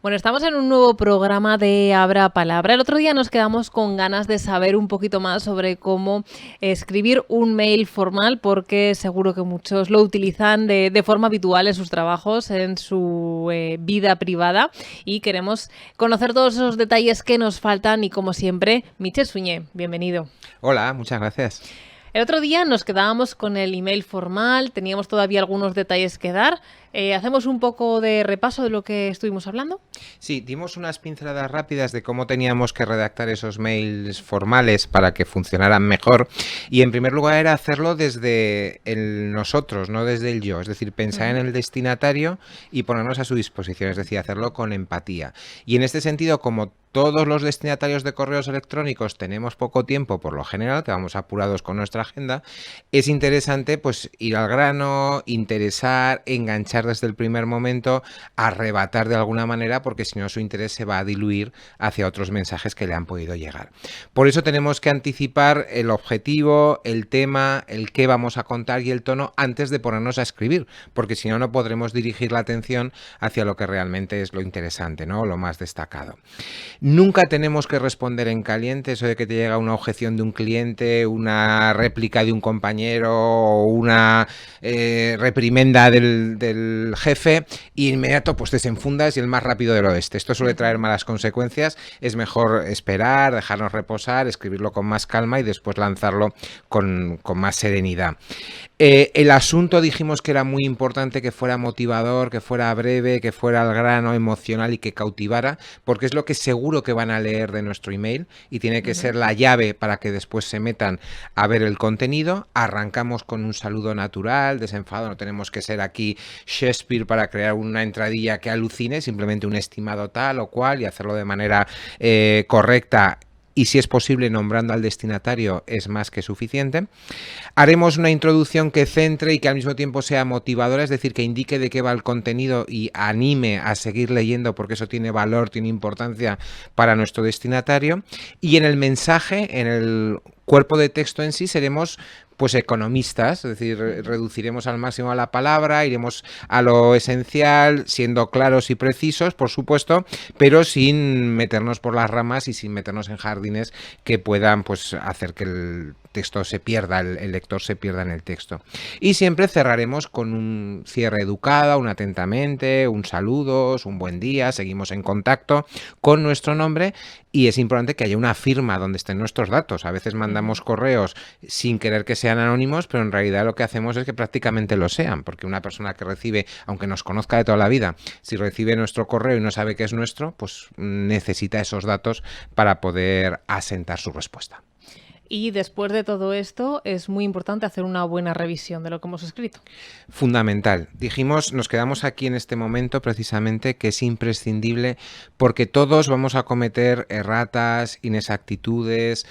Bueno, estamos en un nuevo programa de Abra Palabra. El otro día nos quedamos con ganas de saber un poquito más sobre cómo escribir un mail formal, porque seguro que muchos lo utilizan de forma habitual en sus trabajos, en su vida privada, y queremos conocer todos esos detalles que nos faltan y, como siempre, Michel Suñé, bienvenido. Hola, muchas gracias. El otro día nos quedábamos con el email formal, teníamos todavía algunos detalles que dar. ¿Hacemos un poco de repaso de lo que estuvimos hablando? Sí, dimos unas pinceladas rápidas de cómo teníamos que redactar esos mails formales para que funcionaran mejor. Y en primer lugar era hacerlo desde el nosotros, no desde el yo. Es decir, pensar en el destinatario y ponernos a su disposición, es decir, hacerlo con empatía. Y en este sentido, como todos los destinatarios de correos electrónicos tenemos poco tiempo por lo general, que vamos apurados con nuestra agenda, es interesante pues ir al grano, interesar, enganchar desde el primer momento, arrebatar de alguna manera, porque si no su interés se va a diluir hacia otros mensajes que le han podido llegar. Por eso tenemos que anticipar el objetivo, el tema, el qué vamos a contar y el tono antes de ponernos a escribir, porque si no, no podremos dirigir la atención hacia lo que realmente es lo interesante, ¿no? Lo más destacado. Nunca tenemos que responder en caliente, eso de que te llega una objeción de un cliente, una réplica de un compañero o una reprimenda del jefe, y inmediato pues desenfundas y el más rápido del oeste. Esto suele traer malas consecuencias. Es mejor esperar, dejarnos reposar, escribirlo con más calma y después lanzarlo con más serenidad. El asunto dijimos que era muy importante que fuera motivador, que fuera breve, que fuera al grano, emocional y que cautivara, porque es lo que seguro que van a leer de nuestro email y tiene que ser la llave para que después se metan a ver el contenido. Arrancamos con un saludo natural, desenfado, no tenemos que ser aquí Shakespeare para crear una entradilla que alucine, simplemente un estimado tal o cual y hacerlo de manera correcta. Y si es posible, nombrando al destinatario es más que suficiente. Haremos una introducción que centre y que al mismo tiempo sea motivadora, es decir, que indique de qué va el contenido y anime a seguir leyendo, porque eso tiene valor, tiene importancia para nuestro destinatario. Y en el mensaje, en el cuerpo de texto en sí, seremos pues economistas, es decir, reduciremos al máximo la palabra, iremos a lo esencial, siendo claros y precisos, por supuesto, pero sin meternos por las ramas y sin meternos en jardines que puedan pues hacer que el texto se pierda, el lector se pierda en el texto. Y siempre cerraremos con un cierre educado, un atentamente, un saludos, un buen día, seguimos en contacto con nuestro nombre y es importante que haya una firma donde estén nuestros datos. A veces mandamos correos sin querer que sean anónimos, pero en realidad lo que hacemos es que prácticamente lo sean, porque una persona que recibe, aunque nos conozca de toda la vida, si recibe nuestro correo y no sabe que es nuestro, pues necesita esos datos para poder asentar su respuesta. Y después de todo esto, es muy importante hacer una buena revisión de lo que hemos escrito. Fundamental. Dijimos, nos quedamos aquí en este momento precisamente que es imprescindible porque todos vamos a cometer erratas, inexactitudes,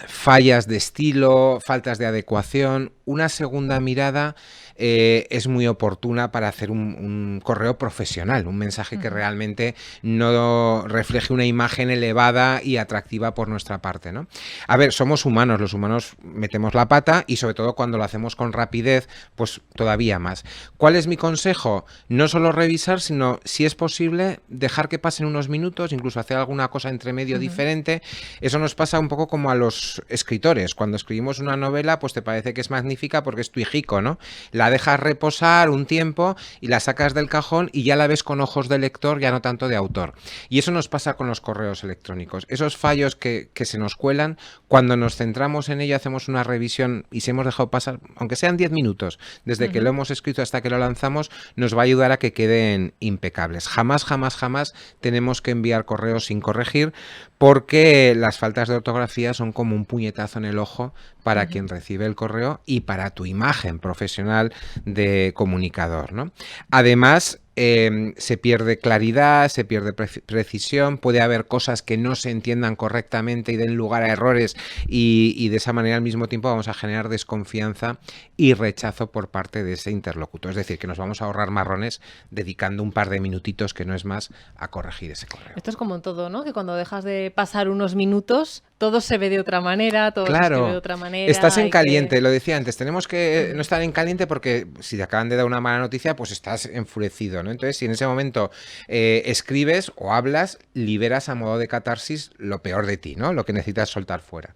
fallas de estilo, faltas de adecuación. Una segunda mirada es muy oportuna para hacer un correo profesional, un mensaje que realmente no refleje una imagen elevada y atractiva por nuestra parte, ¿no? A ver, somos humanos, los humanos metemos la pata y sobre todo cuando lo hacemos con rapidez, pues todavía más. ¿Cuál es mi consejo? No solo revisar, sino, si es posible, dejar que pasen unos minutos, incluso hacer alguna cosa entre medio diferente. Eso nos pasa un poco como a los escritores. Cuando escribimos una novela, pues te parece que es magnífica porque es tu hijico, ¿no? La dejas reposar un tiempo y la sacas del cajón y ya la ves con ojos de lector, ya no tanto de autor. Y eso nos pasa con los correos electrónicos. Esos fallos que se nos cuelan, cuando nos centramos en ello, hacemos una revisión y si hemos dejado pasar, aunque sean 10 minutos, desde que lo hemos escrito hasta que lo lanzamos, nos va a ayudar a que queden impecables. Jamás, jamás, jamás tenemos que enviar correos sin corregir, porque las faltas de ortografía son como un puñetazo en el ojo para quien recibe el correo y para tu imagen profesional de comunicador, ¿no? Además, se pierde claridad, se pierde precisión, puede haber cosas que no se entiendan correctamente y den lugar a errores y de esa manera al mismo tiempo vamos a generar desconfianza y rechazo por parte de ese interlocutor. Es decir, que nos vamos a ahorrar marrones dedicando un par de minutitos, que no es más, a corregir ese correo. Esto es como en todo, ¿no? Que cuando dejas de pasar unos minutos, todo se ve de otra manera, todo se escribe de Claro, otra manera. estás en hay caliente, lo decía antes, tenemos que no Ujú. estar en caliente porque si te acaban de dar una mala noticia, pues estás enfurecido, ¿no? Entonces, si en ese momento escribes o hablas, liberas a modo de catarsis lo peor de ti, ¿no? Lo que necesitas soltar fuera.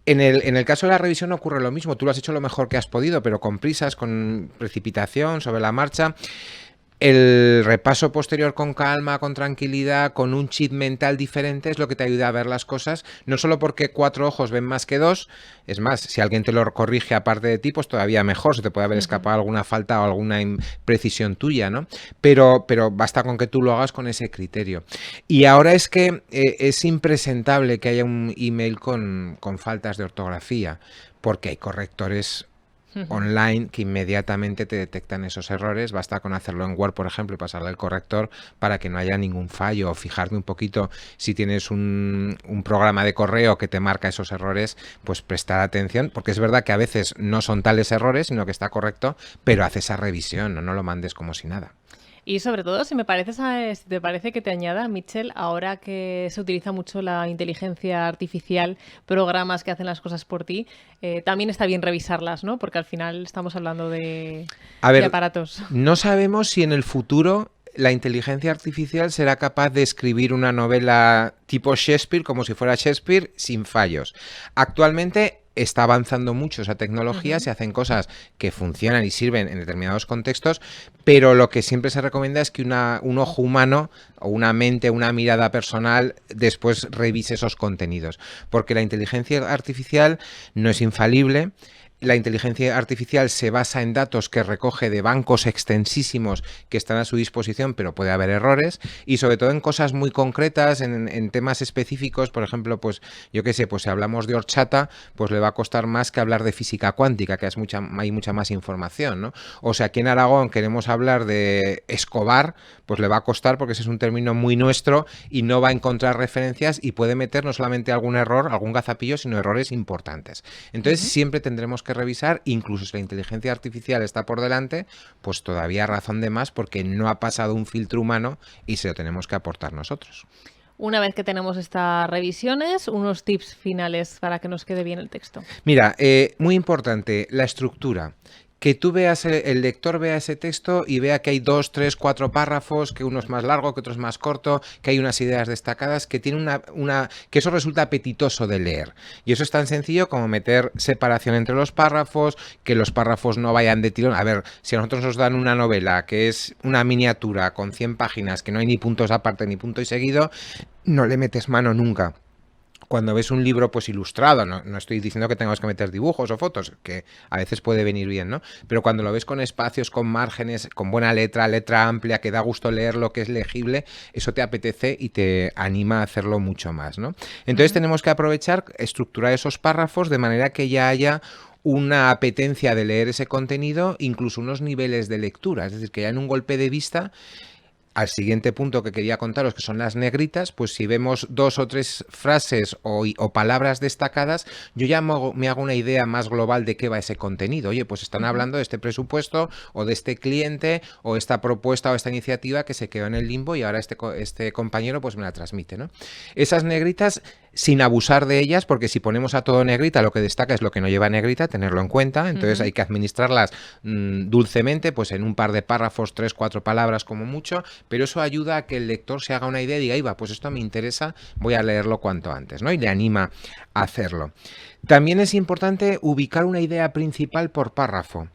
En el caso de la revisión ocurre lo mismo, tú lo has hecho lo mejor que has podido, pero con prisas, con precipitación, sobre la marcha. El repaso posterior con calma, con tranquilidad, con un chip mental diferente es lo que te ayuda a ver las cosas, no solo porque 4 ojos ven más que 2, es más, si alguien te lo corrige aparte de ti, pues todavía mejor, se te puede haber Ujú. escapado alguna falta o alguna imprecisión tuya, ¿no? Pero basta con que tú lo hagas con ese criterio. Y ahora es que es impresentable que haya un email con faltas de ortografía, porque hay correctores Ujú. online que inmediatamente te detectan esos errores. Basta con hacerlo en Word, por ejemplo, y pasarle al corrector para que no haya ningún fallo, o fijarme un poquito si tienes un programa de correo que te marca esos errores, pues prestar atención, porque es verdad que a veces no son tales errores, sino que está correcto, pero haz esa revisión, no lo mandes como si nada. Y sobre todo, si te parece que te añada, Mitchell, ahora que se utiliza mucho la inteligencia artificial, programas que hacen las cosas por ti, también está bien revisarlas, ¿no? Porque al final estamos hablando A de ver, aparatos. no sabemos si en el futuro la inteligencia artificial será capaz de escribir una novela tipo Shakespeare, como si fuera Shakespeare, sin fallos. Actualmente está avanzando mucho esa tecnología, Ujú. se hacen cosas que funcionan y sirven en determinados contextos, pero lo que siempre se recomienda es que un ojo humano o una mente, una mirada personal, después revise esos contenidos, porque la inteligencia artificial no es infalible. La inteligencia artificial se basa en datos que recoge de bancos extensísimos que están a su disposición, pero puede haber errores, y sobre todo en cosas muy concretas, en temas específicos. Por ejemplo, pues yo qué sé, pues si hablamos de horchata, pues le va a costar más que hablar de física cuántica, que hay mucha más información, ¿no? O sea, aquí en Aragón queremos hablar de Escobar, pues le va a costar porque ese es un término muy nuestro y no va a encontrar referencias y puede meter no solamente algún error, algún gazapillo, sino errores importantes. Entonces Ujú. siempre tendremos que revisar, incluso si la inteligencia artificial está por delante, pues todavía razón de más porque no ha pasado un filtro humano y se lo tenemos que aportar nosotros. Una vez que tenemos estas revisiones, unos tips finales para que nos quede bien el texto. Mira, muy importante, la estructura. Que tú veas, el lector vea ese texto y vea que hay 2, 3, 4 párrafos, que uno es más largo, que otro es más corto, que hay unas ideas destacadas, que tiene que eso resulta apetitoso de leer. Y eso es tan sencillo como meter separación entre los párrafos, que los párrafos no vayan de tirón. A ver, si a nosotros nos dan una novela que es una miniatura con 100 páginas, que no hay ni puntos aparte ni punto y seguido, no le metes mano nunca. Cuando ves un libro pues ilustrado, no estoy diciendo que tengamos que meter dibujos o fotos, que a veces puede venir bien, ¿no? Pero cuando lo ves con espacios, con márgenes, con buena letra amplia, que da gusto leerlo, que es legible, eso te apetece y te anima a hacerlo mucho más, ¿no? Entonces Ujú. tenemos que aprovechar, estructurar esos párrafos de manera que ya haya una apetencia de leer ese contenido, incluso unos niveles de lectura, es decir, que ya en un golpe de vista al siguiente punto que quería contaros, que son las negritas, pues si vemos 2 o 3 frases o palabras destacadas, yo ya me hago una idea más global de qué va ese contenido. Oye, pues están Ujú. hablando de este presupuesto o de este cliente o esta propuesta o esta iniciativa que se quedó en el limbo y ahora este compañero pues me la transmite, ¿no? Esas negritas, sin abusar de ellas, porque si ponemos a todo negrita, lo que destaca es lo que no lleva negrita, tenerlo en cuenta, entonces Ujú. hay que administrarlas dulcemente, pues en un par de párrafos, 3, 4 palabras como mucho, pero eso ayuda a que el lector se haga una idea y diga, va, pues esto me interesa, voy a leerlo cuanto antes, ¿no? Y le anima a hacerlo. También es importante ubicar una idea principal por párrafo.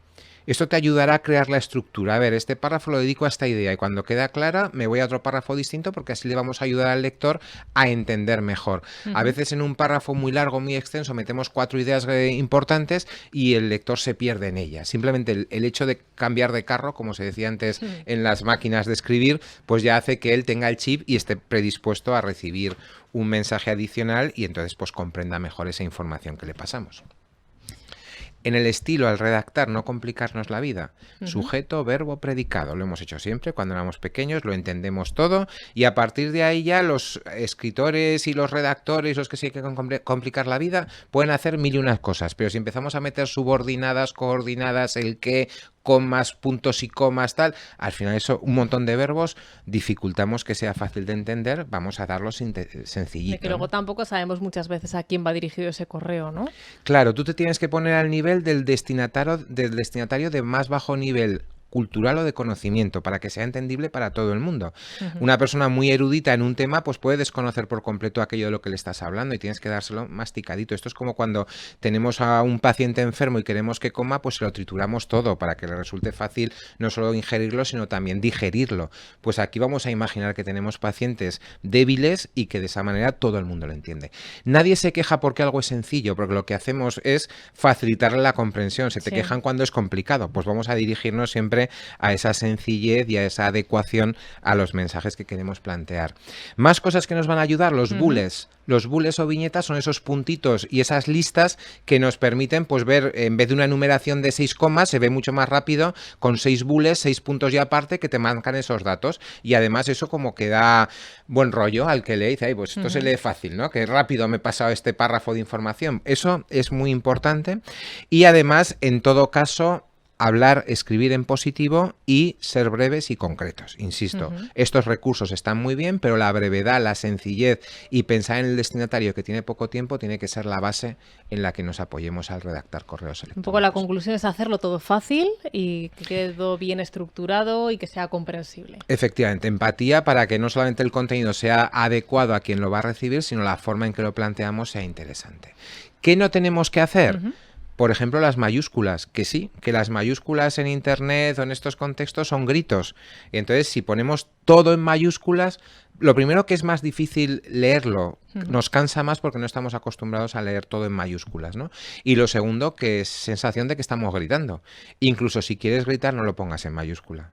Esto te ayudará a crear la estructura. A ver, este párrafo lo dedico a esta idea y cuando queda clara me voy a otro párrafo distinto porque así le vamos a ayudar al lector a entender mejor. A Ujú. veces en un párrafo muy largo, muy extenso, metemos 4 ideas importantes y el lector se pierde en ellas. Simplemente el hecho de cambiar de carro, como se decía antes Ujú. en las máquinas de escribir, pues ya hace que él tenga el chip y esté predispuesto a recibir un mensaje adicional y entonces pues comprenda mejor esa información que le pasamos. En el estilo, al redactar, no complicarnos la vida. Ujú. Sujeto, verbo, predicado. Lo hemos hecho siempre cuando éramos pequeños, lo entendemos todo y a partir de ahí ya los escritores y los redactores, los que sí hay que complicar la vida, pueden hacer mil y unas cosas. Pero si empezamos a meter subordinadas, coordinadas, el qué, comas, puntos y comas, tal, al final eso, un montón de verbos, dificultamos que sea fácil de entender, vamos a darlo sencillito. De que luego ¿no? tampoco sabemos muchas veces a quién va dirigido ese correo, ¿no? Claro, tú te tienes que poner al nivel del destinatario de más bajo nivel cultural o de conocimiento para que sea entendible para todo el mundo. Una persona muy erudita en un tema pues puede desconocer por completo aquello de lo que le estás hablando y tienes que dárselo masticadito. Esto es como cuando tenemos a un paciente enfermo y queremos que coma, pues se lo trituramos todo para que le resulte fácil no solo ingerirlo, sino también digerirlo. Pues aquí vamos a imaginar que tenemos pacientes débiles y que de esa manera todo el mundo lo entiende. Nadie se queja porque algo es sencillo, porque lo que hacemos es facilitarle la comprensión. Se te quejan cuando es complicado, pues vamos a dirigirnos siempre a esa sencillez y a esa adecuación a los mensajes que queremos plantear. Más cosas que nos van a ayudar, los bullets. Los bullets o viñetas son esos puntitos y esas listas que nos permiten pues ver, en vez de una enumeración de 6 comas, se ve mucho más rápido con 6 bullets, 6 puntos y aparte que te marcan esos datos. Y además eso como que da buen rollo al que lee y dice, ay, pues esto se lee fácil, ¿no? Que rápido me he pasado este párrafo de información. Eso es muy importante y además, en todo caso, hablar, escribir en positivo y ser breves y concretos. Insisto, estos recursos están muy bien, pero la brevedad, la sencillez y pensar en el destinatario que tiene poco tiempo tiene que ser la base en la que nos apoyemos al redactar correos electrónicos. Un poco la conclusión es hacerlo todo fácil y que quede todo bien estructurado y que sea comprensible. Efectivamente, empatía para que no solamente el contenido sea adecuado a quien lo va a recibir, sino la forma en que lo planteamos sea interesante. ¿Qué no tenemos que hacer? Por ejemplo, las mayúsculas, que sí, que las mayúsculas en Internet o en estos contextos son gritos. Y entonces, si ponemos todo en mayúsculas, lo primero que es más difícil leerlo, nos cansa más porque no estamos acostumbrados a leer todo en mayúsculas, ¿no? Y lo segundo, que es sensación de que estamos gritando. Incluso si quieres gritar, no lo pongas en mayúscula.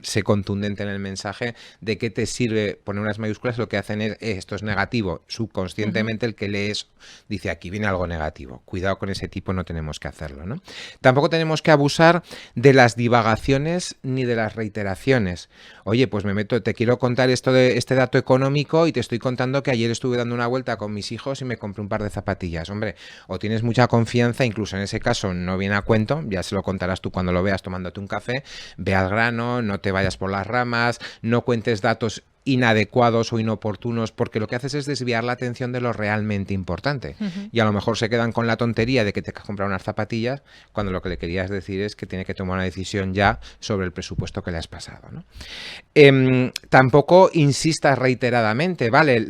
Sé contundente en el mensaje de qué te sirve poner unas mayúsculas, lo que hacen es esto es negativo, subconscientemente el que lee eso dice aquí viene algo negativo, cuidado con ese tipo, no tenemos que hacerlo, ¿no? Tampoco tenemos que abusar de las divagaciones ni de las reiteraciones. Oye, pues me meto, te quiero contar esto de este dato económico y te estoy contando que ayer estuve dando una vuelta con mis hijos y me compré un par de zapatillas. Hombre, o tienes mucha confianza, incluso en ese caso no viene a cuento, ya se lo contarás tú cuando lo veas tomándote un café, ve al grano, no te vayas por las ramas, no cuentes datos inadecuados o inoportunos, porque lo que haces es desviar la atención de lo realmente importante. Y a lo mejor se quedan con la tontería de que te has comprado unas zapatillas, cuando lo que le querías decir es que tiene que tomar una decisión ya sobre el presupuesto que le has pasado, ¿no? Tampoco insistas reiteradamente, ¿vale?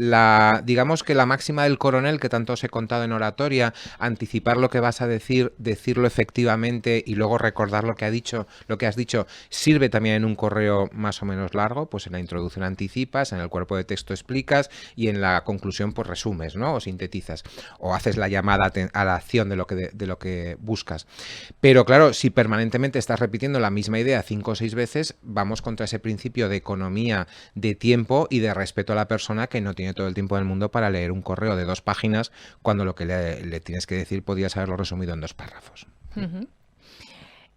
Digamos que la máxima del coronel que tanto os he contado en oratoria, anticipar lo que vas a decir, decirlo efectivamente y luego recordar lo que has dicho, sirve también en un correo más o menos largo, pues en la introducción anticipas, en el cuerpo de texto explicas y en la conclusión pues resumes, ¿no? O sintetizas o haces la llamada a la acción de lo que buscas. Pero claro, si permanentemente estás repitiendo la misma idea 5 o 6 veces, vamos contra ese principio de economía de tiempo y de respeto a la persona que no tiene todo el tiempo del mundo para leer un correo de 2 páginas cuando lo que le tienes que decir podías haberlo resumido en 2 párrafos.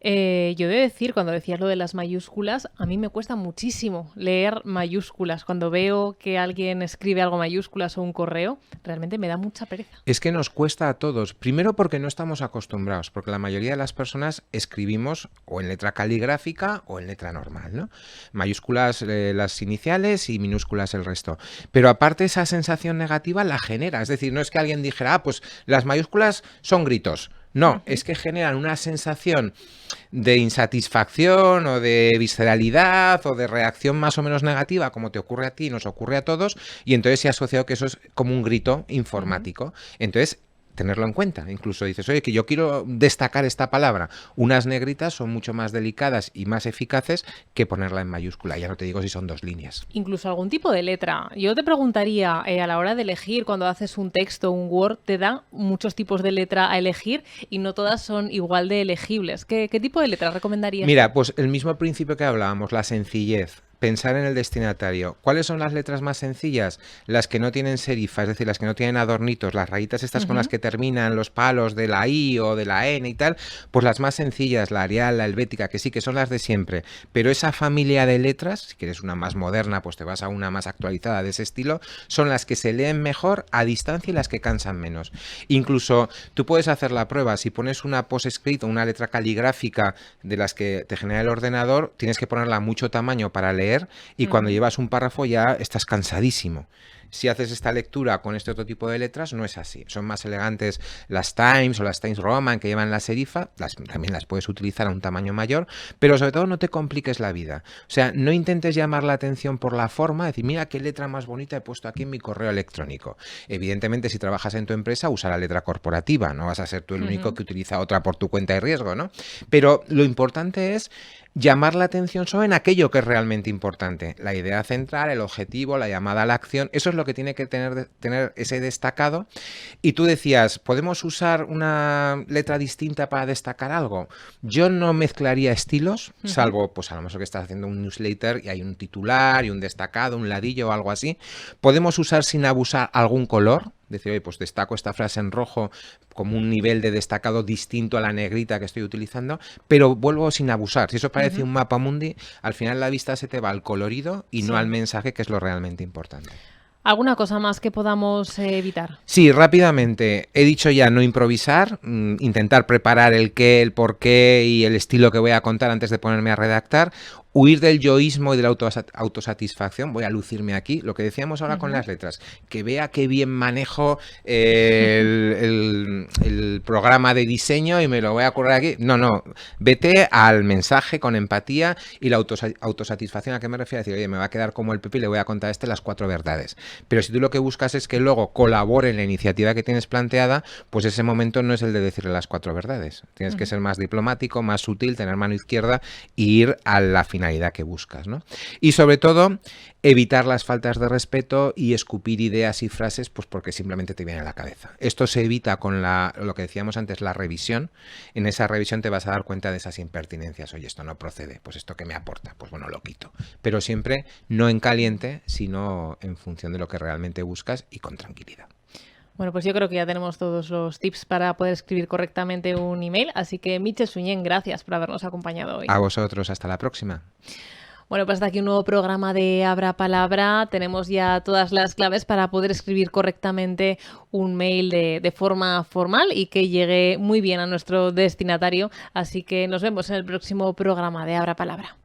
Yo he de decir, cuando decías lo de las mayúsculas, a mí me cuesta muchísimo leer mayúsculas. Cuando veo que alguien escribe algo mayúsculas o un correo, realmente me da mucha pereza. Es que nos cuesta a todos. Primero porque no estamos acostumbrados, porque la mayoría de las personas escribimos o en letra caligráfica o en letra normal, ¿no? Mayúsculas las iniciales y minúsculas el resto. Pero aparte esa sensación negativa la genera. Es decir, no es que alguien dijera, pues las mayúsculas son gritos. No, es que generan una sensación de insatisfacción o de visceralidad o de reacción más o menos negativa, como te ocurre a ti y nos ocurre a todos, y entonces se ha asociado que eso es como un grito informático. Entonces, tenerlo en cuenta. Incluso dices, oye, que yo quiero destacar esta palabra. Unas negritas son mucho más delicadas y más eficaces que ponerla en mayúscula. Ya no te digo si son 2 líneas. Incluso algún tipo de letra. Yo te preguntaría, a la hora de elegir, cuando haces un texto, un Word, te da muchos tipos de letra a elegir y no todas son igual de elegibles. ¿Qué tipo de letra recomendarías? Mira, pues el mismo principio que hablábamos, la sencillez. pensar en el destinatario. ¿Cuáles son las letras más sencillas? Las que no tienen serifa, es decir, las que no tienen adornitos, las rayitas estas con las que terminan los palos de la I o de la N y tal, pues las más sencillas, la Arial, la helvética, que sí, que son las de siempre. Pero esa familia de letras, si quieres una más moderna, pues te vas a una más actualizada de ese estilo, son las que se leen mejor a distancia y las que cansan menos. Incluso tú puedes hacer la prueba, si pones una post-script o una letra caligráfica de las que te genera el ordenador, tienes que ponerla a mucho tamaño para leer y cuando llevas un párrafo ya estás cansadísimo. Si haces esta lectura con este otro tipo de letras, no es así. Son más elegantes las Times o las Times Roman que llevan la serifa, también las puedes utilizar a un tamaño mayor, pero sobre todo no te compliques la vida. O sea, no intentes llamar la atención por la forma, decir, mira qué letra más bonita he puesto aquí en mi correo electrónico. Evidentemente, si trabajas en tu empresa, usa la letra corporativa, no vas a ser tú el único que utiliza otra por tu cuenta de riesgo, ¿no? Pero lo importante es llamar la atención solo en aquello que es realmente importante. La idea central, el objetivo, la llamada a la acción, eso es lo que tiene que tener ese destacado. Y tú decías, ¿podemos usar una letra distinta para destacar algo? Yo no mezclaría estilos, salvo, pues a lo mejor que estás haciendo un newsletter y hay un titular y un destacado, un ladillo o algo así. Podemos usar sin abusar algún color. Decir, oye, pues destaco esta frase en rojo como un nivel de destacado distinto a la negrita que estoy utilizando, pero vuelvo sin abusar. Si eso parece un mapa mundi, al final la vista se te va al colorido y no al mensaje, que es lo realmente importante. ¿Alguna cosa más que podamos evitar? Sí, rápidamente. He dicho ya no improvisar, intentar preparar el qué, el por qué y el estilo que voy a contar antes de ponerme a redactar. Huir del yoísmo y de la autosatisfacción. Voy a lucirme aquí. Lo que decíamos ahora con las letras. Que vea qué bien manejo el programa de diseño y me lo voy a currar aquí. No. Vete al mensaje con empatía y la autosatisfacción. ¿A qué me refiero? A decir, oye, me va a quedar como el Pepe y le voy a contar las 4 verdades. Pero si tú lo que buscas es que luego colabore en la iniciativa que tienes planteada, pues ese momento no es el de decirle las 4 verdades. Tienes que ser más diplomático, más sutil, tener mano izquierda e ir a la finalidad que buscas, ¿no? Y sobre todo, evitar las faltas de respeto y escupir ideas y frases, pues porque simplemente te viene a la cabeza. Esto se evita con lo que decíamos antes, la revisión. En esa revisión te vas a dar cuenta de esas impertinencias. Oye, esto no procede, pues esto que me aporta, pues bueno, lo quito. Pero siempre no en caliente, sino en función de lo que realmente buscas y con tranquilidad. Bueno, pues yo creo que ya tenemos todos los tips para poder escribir correctamente un email, así que Mitche Suñén, gracias por habernos acompañado hoy. A vosotros, hasta la próxima. Bueno, pues hasta aquí un nuevo programa de Abra Palabra. Tenemos ya todas las claves para poder escribir correctamente un mail de forma formal y que llegue muy bien a nuestro destinatario. Así que nos vemos en el próximo programa de Abra Palabra.